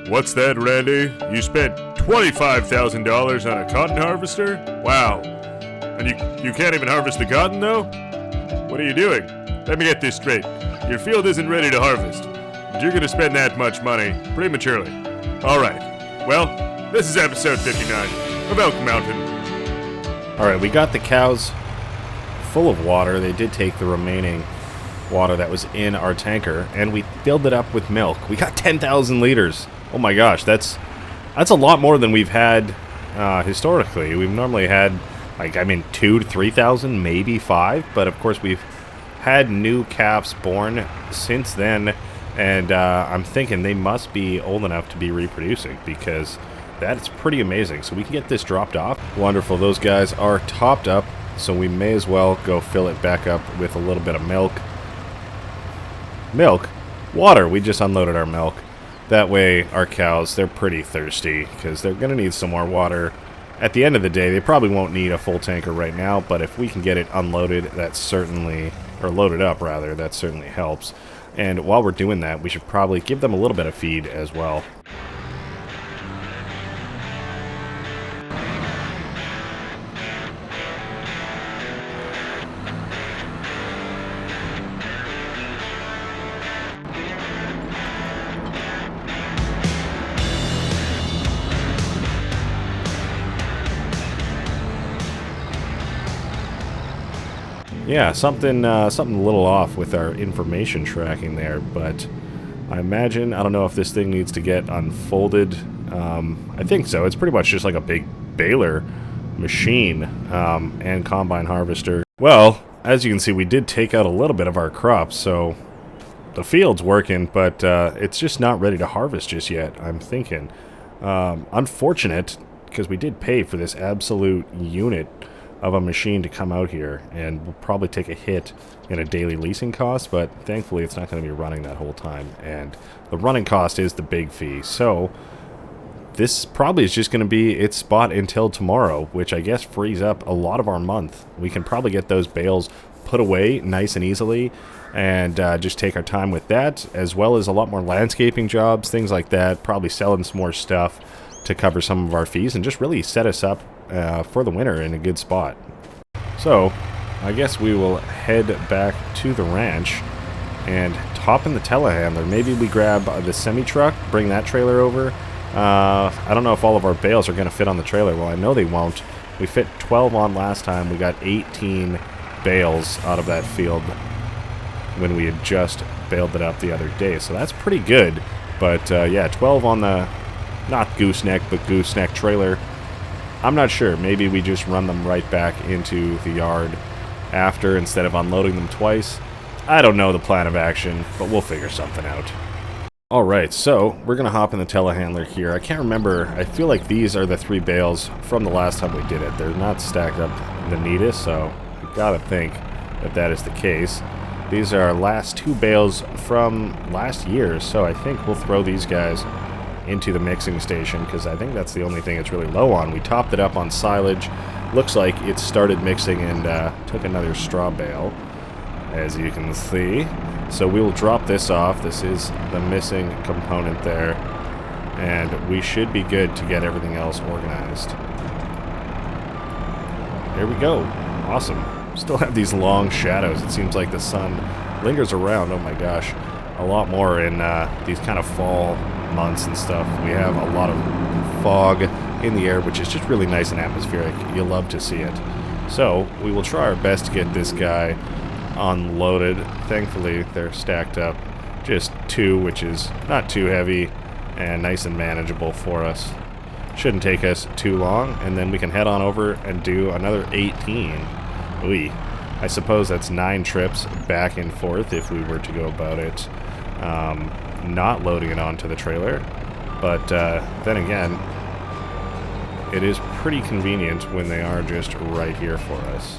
What's that, Randy? You spent $25,000 on a cotton harvester? Wow. And you can't even harvest the cotton, though? What are you doing? Let me get this straight. Your field isn't ready to harvest, but you're going to spend that much money prematurely. All right. Well, this is episode 59 of Elk Mountain. All right, we got the cows full of water. They did take the remaining water that was in our tanker, and we filled it up with milk. We got 10,000 liters. Oh my gosh, that's a lot more than we've had historically. We've normally had 2,000 to 3,000, maybe 5, but of course we've had new calves born since then, and I'm thinking they must be old enough to be reproducing, because that's pretty amazing. So we can get this dropped off. Wonderful, those guys are topped up, so we may as well go fill it back up with a little bit of milk. Water. We just unloaded our milk. That way our cows, they're pretty thirsty because they're going to need some more water. At the end of the day, they probably won't need a full tanker right now, but if we can get it unloaded, that certainly, or loaded up rather, that certainly helps. And while we're doing that, we should probably give them a little bit of feed as well. Yeah, something a little off with our information tracking there, but I imagine, I don't know if this thing needs to get unfolded. I think so. It's pretty much just like a big baler machine and combine harvester. Well, as you can see, we did take out a little bit of our crops, so the field's working, but it's just not ready to harvest just yet, I'm thinking. Unfortunate, because we did pay for this absolute unit of a machine to come out here, and we'll probably take a hit in a daily leasing cost, but thankfully it's not going to be running that whole time, and the running cost is the big fee. So this probably is just going to be its spot until tomorrow, which I guess frees up a lot of our month. We can probably get those bales put away nice and easily, and just take our time with that, as well as a lot more landscaping jobs, things like that, probably selling some more stuff to cover some of our fees, and just really set us up for the winter in a good spot. So I guess we will head back to the ranch and hop in the telehandler. Maybe we grab the semi-truck, bring that trailer over. I don't know if all of our bales are going to fit on the trailer. Well, I know they won't. We fit 12 on last time. We got 18 bales out of that field when we had just baled it up the other day. So that's pretty good. But yeah, 12 on the, not gooseneck, but gooseneck trailer. I'm not sure. Maybe we just run them right back into the yard after instead of unloading them twice. I don't know the plan of action, but we'll figure something out. Alright, so we're going to hop in the telehandler here. I can't remember. I feel like these are the 3 bales from the last time we did it. They're not stacked up the neatest, so I gotta think that that is the case. These are our last 2 bales from last year, so I think we'll throw these guys into the mixing station, because I think that's the only thing it's really low on. We topped it up on silage. Looks like it started mixing and took another straw bale, as you can see. So we will drop this off. This is the missing component there, and we should be good to get everything else organized. There we go. Awesome. Still have these long shadows. It seems like the sun lingers around. Oh my gosh. A lot more in these kind of fall months and stuff. We have a lot of fog in the air, which is just really nice and atmospheric. You'll love to see it. So we will try our best to get this guy unloaded. Thankfully they're stacked up, just 2, which is not too heavy and nice and manageable for us. Shouldn't take us too long, and then we can head on over and do another 18. Ooh, I suppose that's 9 trips back and forth if we were to go about it not loading it onto the trailer. But then again, it is pretty convenient when they are just right here for us.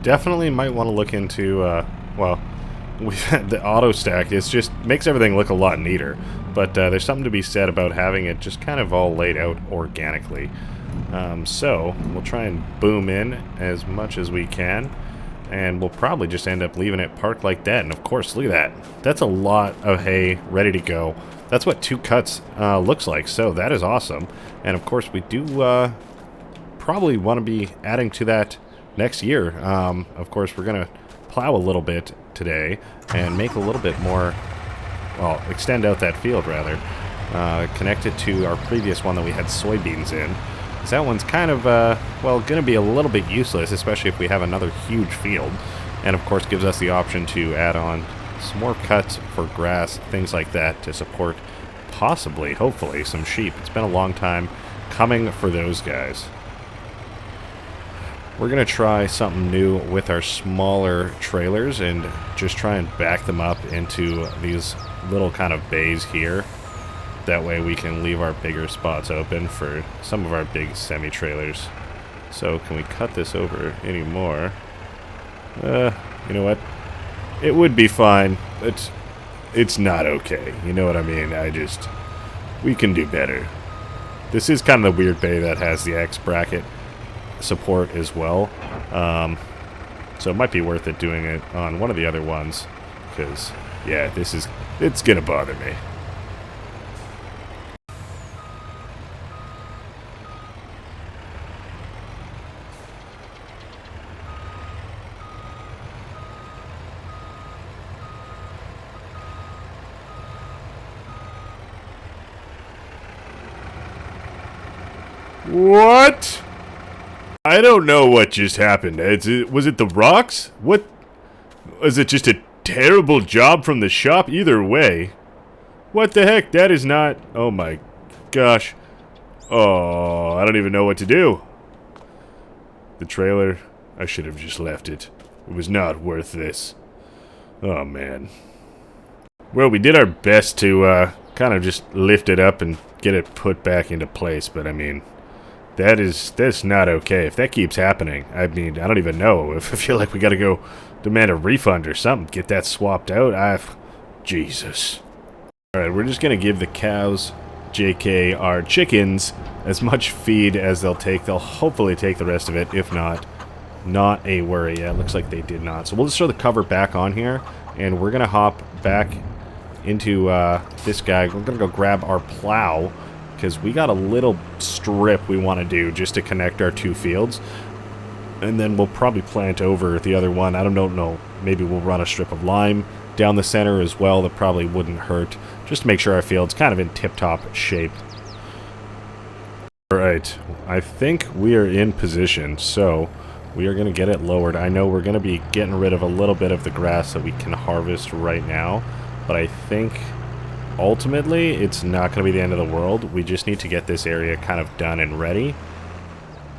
definitely might want to look into, well, we've had the auto stack. It just makes everything look a lot neater. But there's something to be said about having it just kind of all laid out organically. So we'll try and boom in as much as we can. And we'll probably just end up leaving it parked like that. And of course, look at that. That's a lot of hay ready to go. That's what 2 cuts looks like. So that is awesome. And of course, we do probably want to be adding to that next year. Of course, we're going to plow a little bit today and make a little bit more, well, extend out that field rather. Connect it to our previous one that we had soybeans in. That one's kind of, well, going to be a little bit useless, especially if we have another huge field. And, of course, gives us the option to add on some more cuts for grass, things like that, to support possibly, hopefully, some sheep. It's been a long time coming for those guys. We're going to try something new with our smaller trailers and just try and back them up into these little kind of bays here. That way we can leave our bigger spots open for some of our big semi-trailers. So can we cut this over anymore? You know what? It would be fine, but it's not okay. You know what I mean? We can do better. This is kind of the weird bay that has the X bracket support as well. So it might be worth it doing it on one of the other ones. Because, yeah, it's gonna bother me. What? I don't know what just happened. Was it the rocks? What? Was it just a terrible job from the shop? Either way. What the heck? That is not... Oh my gosh. Oh, I don't even know what to do. The trailer, I should have just left it. It was not worth this. Oh man. Well, we did our best to kind of just lift it up and get it put back into place, but I mean... That's not okay. If that keeps happening, I mean, I don't even know. If I feel like we gotta go demand a refund or something, get that swapped out. Jesus. Alright, we're just gonna give the cows, JK, our chickens, as much feed as they'll take. They'll hopefully take the rest of it. If not, not a worry. Yeah, it looks like they did not. So we'll just throw the cover back on here, and we're gonna hop back into this guy. We're gonna go grab our plow, because we got a little strip we want to do just to connect our 2 fields. And then we'll probably plant over the other one. I don't know. Maybe we'll run a strip of lime down the center as well. That probably wouldn't hurt. Just to make sure our field's kind of in tip-top shape. Alright. I think we are in position. So we are going to get it lowered. I know we're going to be getting rid of a little bit of the grass that we can harvest right now. But I think... ultimately, it's not going to be the end of the world. We just need to get this area kind of done and ready.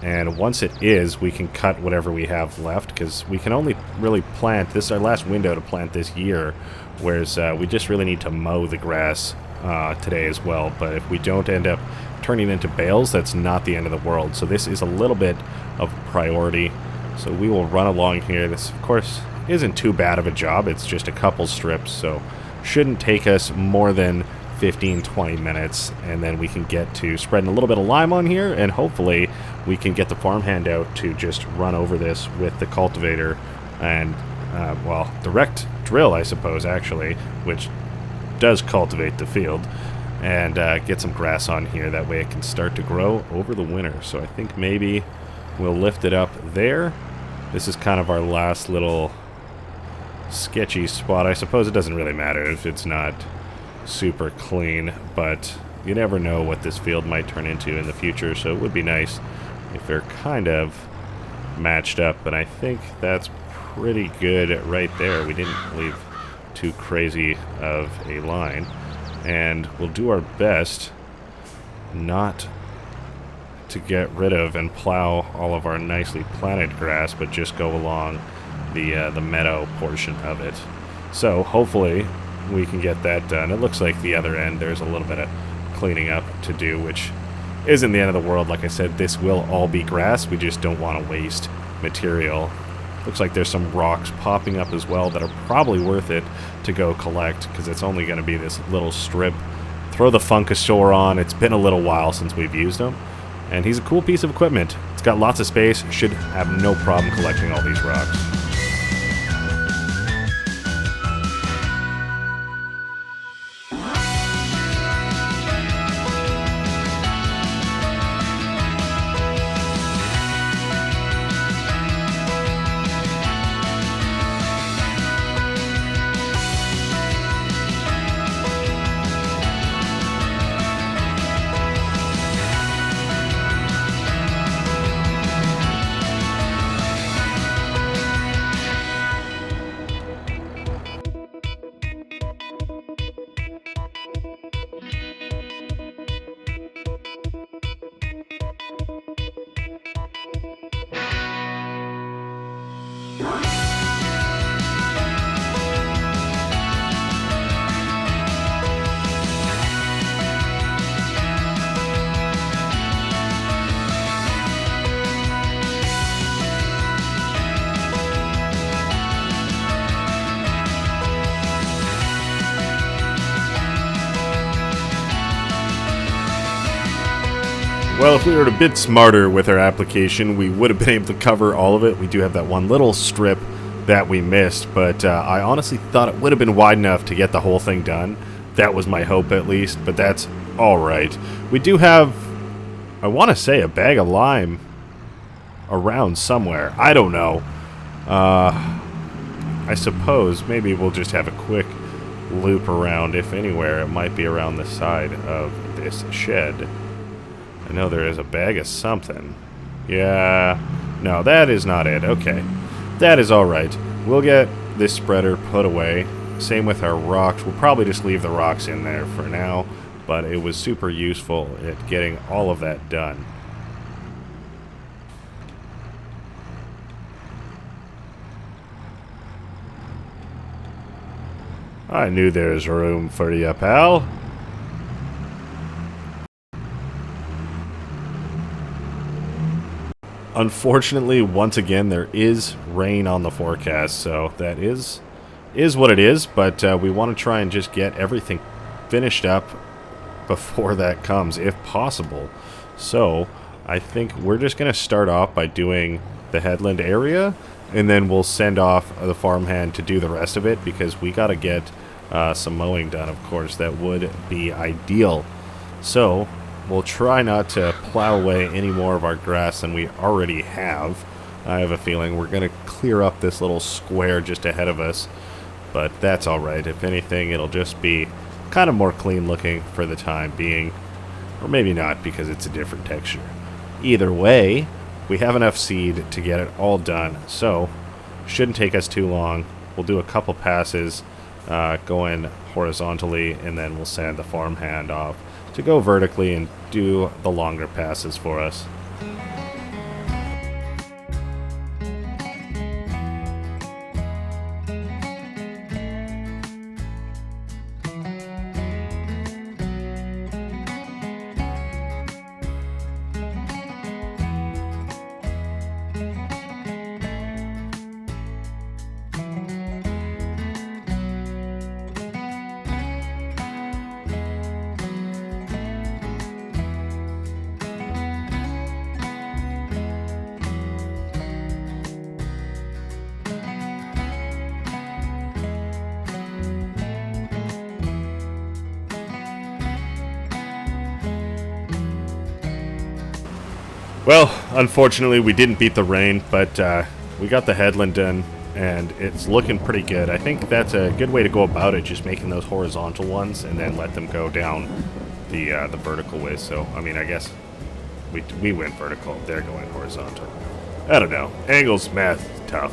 And once it is, we can cut whatever we have left, because we can only really plant... This is our last window to plant this year, whereas we just really need to mow the grass today as well. But if we don't end up turning into bales, that's not the end of the world. So this is a little bit of priority. So we will run along here. This, of course, isn't too bad of a job. It's just a couple strips, so... shouldn't take us more than 15-20 minutes, and then we can get to spreading a little bit of lime on here, and hopefully we can get the farmhand out to just run over this with the cultivator and, well, direct drill, I suppose, actually, which does cultivate the field, and get some grass on here. That way it can start to grow over the winter. So I think maybe we'll lift it up there. This is kind of our last little... sketchy spot. I suppose it doesn't really matter if it's not super clean, but you never know what this field might turn into in the future, so it would be nice if they're kind of matched up, but I think that's pretty good right there. We didn't leave too crazy of a line, and we'll do our best not to get rid of and plow all of our nicely planted grass, but just go along the meadow portion of it. So hopefully we can get that done. It looks like the other end there's a little bit of cleaning up to do, which isn't the end of the world. Like I said, this will all be grass. We just don't want to waste material Looks like there's some rocks popping up as well that are probably worth it to go collect, because it's only going to be this little strip. Throw the Funkasaur on. It's been a little while since we've used him, and he's a cool piece of equipment. It's got lots of space. Should have no problem collecting all these rocks. Well, if we were a bit smarter with our application, we would have been able to cover all of it. We do have that one little strip that we missed, but I honestly thought it would have been wide enough to get the whole thing done. That was my hope, at least, but that's alright. We do have, I want to say, a bag of lime around somewhere. I don't know. I suppose maybe we'll just have a quick loop around. If anywhere, it might be around the side of this shed. I know there is a bag of something. Yeah. No, that is not it. Okay. That is alright. We'll get this spreader put away. Same with our rocks. We'll probably just leave the rocks in there for now, but it was super useful at getting all of that done. I knew there was room for you, pal. Unfortunately, once again, there is rain on the forecast, so that is what it is, but we want to try and just get everything finished up before that comes, if possible. So, I think we're just going to start off by doing the headland area, and then we'll send off the farmhand to do the rest of it, because we got to get some mowing done, of course. That would be ideal. So, we'll try not to plow away any more of our grass than we already have. I have a feeling we're going to clear up this little square just ahead of us, but that's alright. If anything, it'll just be kind of more clean looking for the time being, or maybe not, because it's a different texture. Either way, we have enough seed to get it all done, so shouldn't take us too long. We'll do a couple passes going horizontally, and then we'll send the farmhand off to go vertically and do the longer passes for us. Well, unfortunately, we didn't beat the rain, but we got the headland done, and it's looking pretty good. I think that's a good way to go about it, just making those horizontal ones and then let them go down the vertical way. So, I mean, I guess we went vertical. They're going horizontal. I don't know. Angles, math, tough.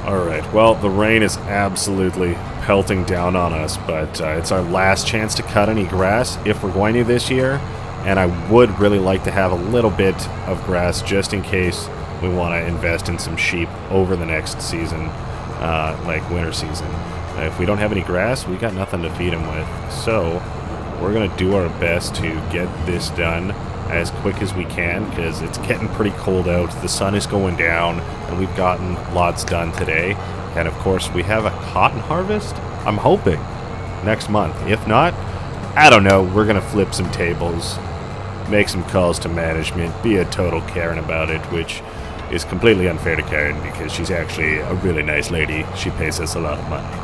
Alright, well, the rain is absolutely pelting down on us, but it's our last chance to cut any grass if we're going to this year, and I would really like to have a little bit of grass just in case we want to invest in some sheep over the next season, like winter season. If we don't have any grass, we got nothing to feed them with. So we're going to do our best to get this done as quick as we can because it's getting pretty cold out. The sun is going down, and we've gotten lots done today. And of course, we have a cotton harvest, I'm hoping, next month. If not, I don't know. We're going to flip some tables, make some calls to management, be a total Karen about it, which is completely unfair to Karen because she's actually a really nice lady. She pays us a lot of money.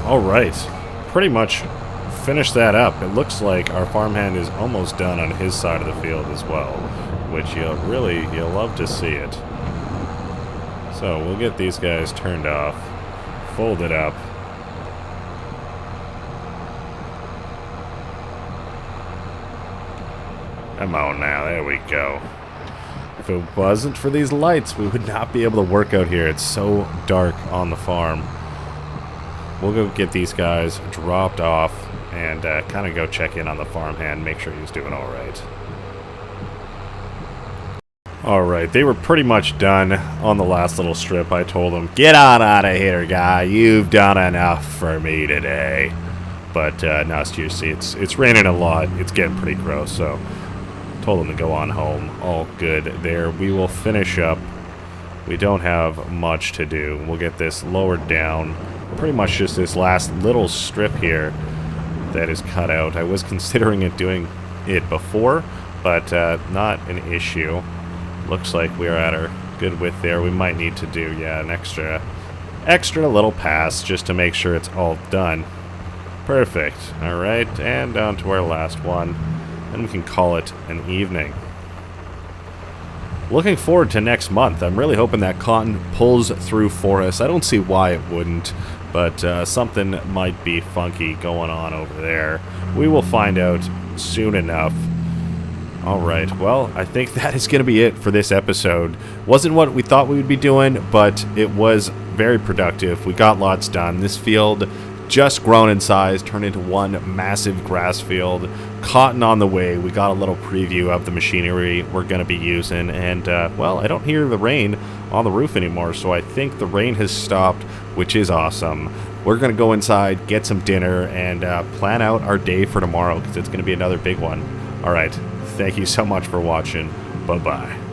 Alright, pretty much finished that up. It looks like our farmhand is almost done on his side of the field as well, which you'll love to see it. So we'll get these guys turned off, folded up. Come on now, there we go. If it wasn't for these lights, we would not be able to work out here. It's so dark on the farm. We'll go get these guys dropped off and kind of go check in on the farmhand, make sure he's doing all right. All right, they were pretty much done on the last little strip. I told them, get on out of here, guy. You've done enough for me today. But no, seriously, it's raining a lot. It's getting pretty gross, so told them to go on home. All good there. We will finish up. We don't have much to do. We'll get this lowered down. Pretty much just this last little strip here that is cut out. I was considering doing it before, but not an issue. Looks like we are at our good width there. We might need to do, yeah, an extra little pass just to make sure it's all done. Perfect. All right, and on to our last one, and we can call it an evening. Looking forward to next month. I'm really hoping that cotton pulls through for us. I don't see why it wouldn't, but something might be funky going on over there. We will find out soon enough. All right, well, I think that is going to be it for this episode. Wasn't what we thought we would be doing, but it was very productive. We got lots done. This field just grown in size, turned into one massive grass field. Cotton on the way. We got a little preview of the machinery we're going to be using, and well, I don't hear the rain on the roof anymore, so I think the rain has stopped, which is awesome. We're going to go inside, get some dinner, and plan out our day for tomorrow, because it's going to be another big one. All right, thank you so much for watching. Bye-bye.